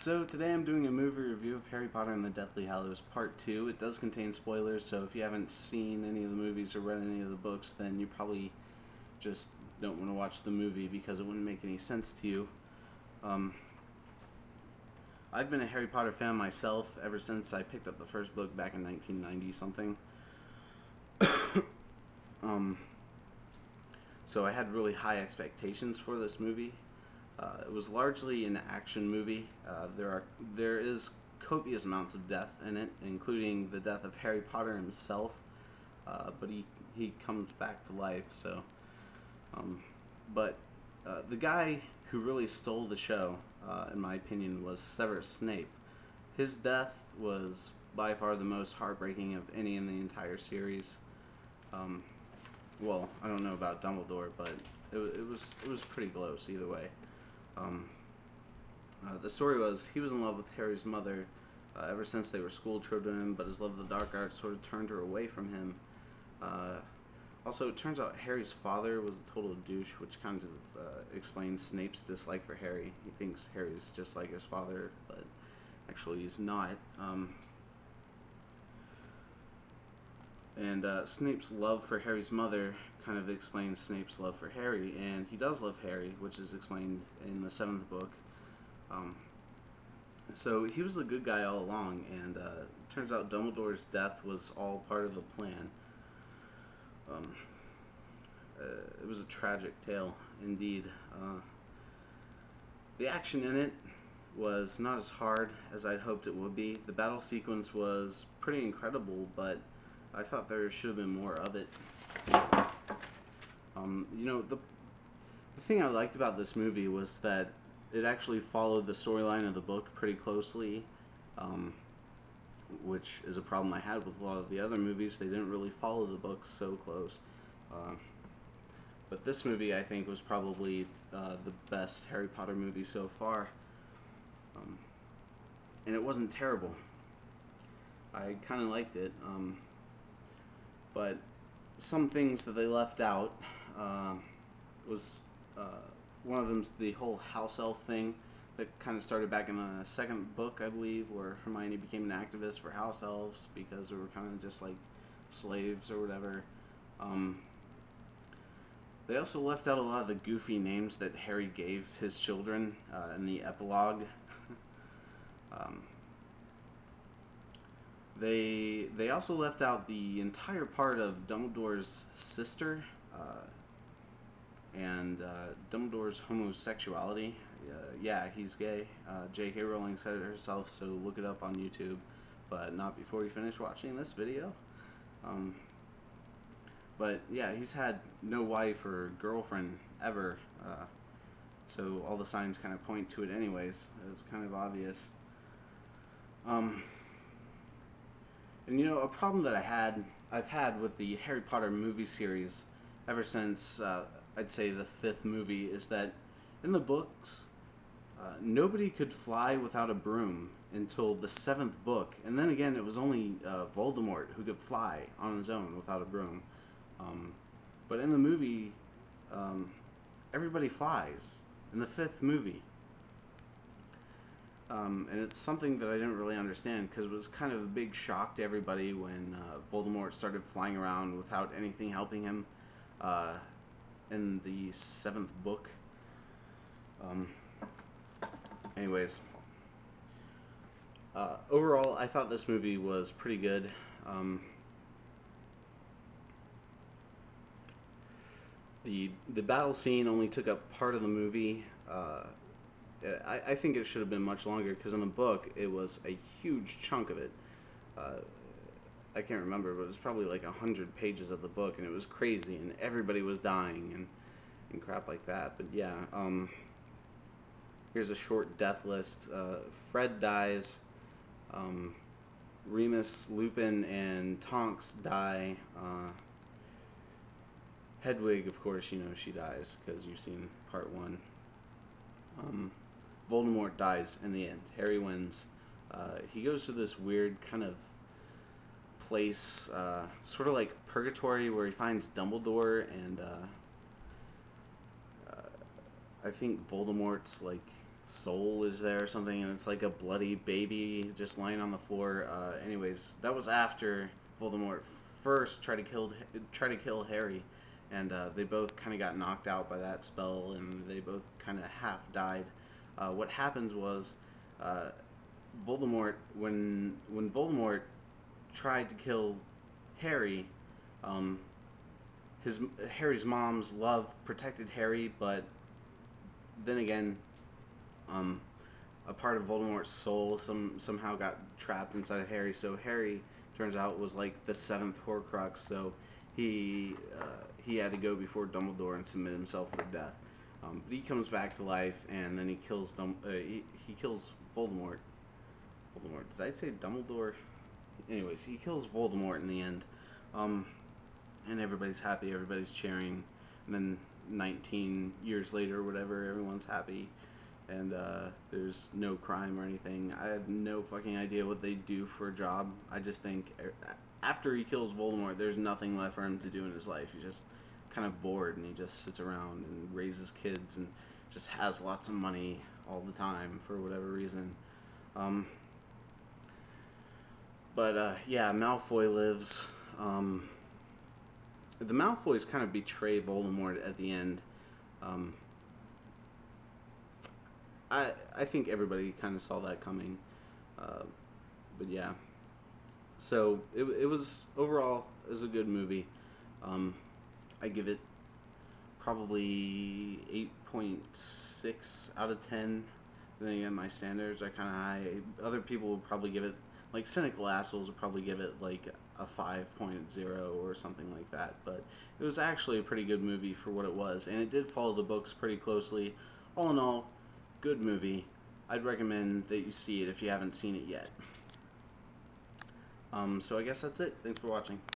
So today I'm doing a movie review of Harry Potter and the Deathly Hallows Part 2. It does contain spoilers, so if you haven't seen any of the movies or read any of the books, then you probably just don't want to watch the movie because it wouldn't make any sense to you. I've been a Harry Potter fan myself ever since I picked up the first book back in 1990 something. So I had really high expectations for this movie. It was largely an action movie. There is copious amounts of death in it, including the death of Harry Potter himself. But he comes back to life. So, the guy who really stole the show, in my opinion, was Severus Snape. His death was by far the most heartbreaking of any in the entire series. Well, I don't know about Dumbledore, but it was pretty close either way. The story was he was in love with Harry's mother ever since they were school children, but his love of the dark arts sort of turned her away from him. Also, it turns out Harry's father was a total douche, which kind of explains Snape's dislike for Harry. He thinks Harry's just like his father, but actually he's not. Snape's love for Harry's mother kind of explains Snape's love for Harry, and he does love Harry, which is explained in the 7th book. So he was the good guy all along, and turns out Dumbledore's death was all part of the plan. It was a tragic tale, indeed. The action in it was not as hard as I'd hoped it would be. The battle sequence was pretty incredible, but I thought there should have been more of it. The thing I liked about this movie was that it actually followed the storyline of the book pretty closely, which is a problem I had with a lot of the other movies. They didn't really follow the books so close. But this movie, I think, was probably the best Harry Potter movie so far. And it wasn't terrible. I kind of liked it. But some things that they left out was one of them's the whole house elf thing that kind of started back in the 2nd book, I believe, where Hermione became an activist for house elves because they were kind of just like slaves or whatever. They also left out a lot of the goofy names that Harry gave his children in the epilogue. They also left out the entire part of Dumbledore's sister and Dumbledore's homosexuality. Yeah, he's gay. J.K. Rowling said it herself, so look it up on YouTube, but not before you finish watching this video. But yeah, he's had no wife or girlfriend ever, so all the signs kind of point to it anyways. It was kind of obvious. And you know, a problem that I've had with the Harry Potter movie series ever since, I'd say the 5th movie, is that in the books, nobody could fly without a broom until the 7th book. And then again, it was only Voldemort who could fly on his own without a broom. But in the movie, everybody flies in the 5th movie. And it's something that I didn't really understand because it was kind of a big shock to everybody when Voldemort started flying around without anything helping him in the 7th book. Anyways, overall, I thought this movie was pretty good. The battle scene only took up part of the movie. I think it should have been much longer because in the book it was a huge chunk of it. I can't remember, but it was probably like 100 pages of the book, and it was crazy, and everybody was dying and crap like that. But yeah, here's a short death list. Fred dies. Remus, Lupin, and Tonks die. Hedwig, of course, you know she dies because you've seen part 1. Voldemort dies in the end. Harry wins. He goes to this weird kind of place, sort of like purgatory, where he finds Dumbledore, and I think Voldemort's like soul is there or something, and it's like a bloody baby just lying on the floor. Anyways, that was after Voldemort first try to kill Harry, and they both kind of got knocked out by that spell, and they both kind of half died. What happens was, Voldemort when Voldemort tried to kill Harry, um, his Harry's mom's love protected Harry, but then again, um, a part of Voldemort's soul somehow got trapped inside of Harry. So Harry turns out was like the seventh Horcrux. So he had to go before Dumbledore and submit himself for death. But he comes back to life, and then he kills he kills Voldemort. Voldemort. Did I say Dumbledore? Anyways, he kills Voldemort in the end. And everybody's happy, everybody's cheering, and then 19 years later or whatever, everyone's happy, and there's no crime or anything. I have no fucking idea what they do for a job. I just think after he kills Voldemort, there's nothing left for him to do in his life. He's just kind of bored, and he just sits around and raises kids and just has lots of money all the time for whatever reason. Yeah, Malfoy lives. The Malfoys kind of betray Voldemort at the end. I think everybody kind of saw that coming. But yeah. So it was overall it was a good movie. I give it probably 8.6 out of 10. Then again, my standards are kind of high. Other people would probably give it, like cynical assholes would probably give it like a 5.0 or something like that. But it was actually a pretty good movie for what it was, and it did follow the books pretty closely. All in all, good movie. I'd recommend that you see it if you haven't seen it yet. So I guess that's it. Thanks for watching.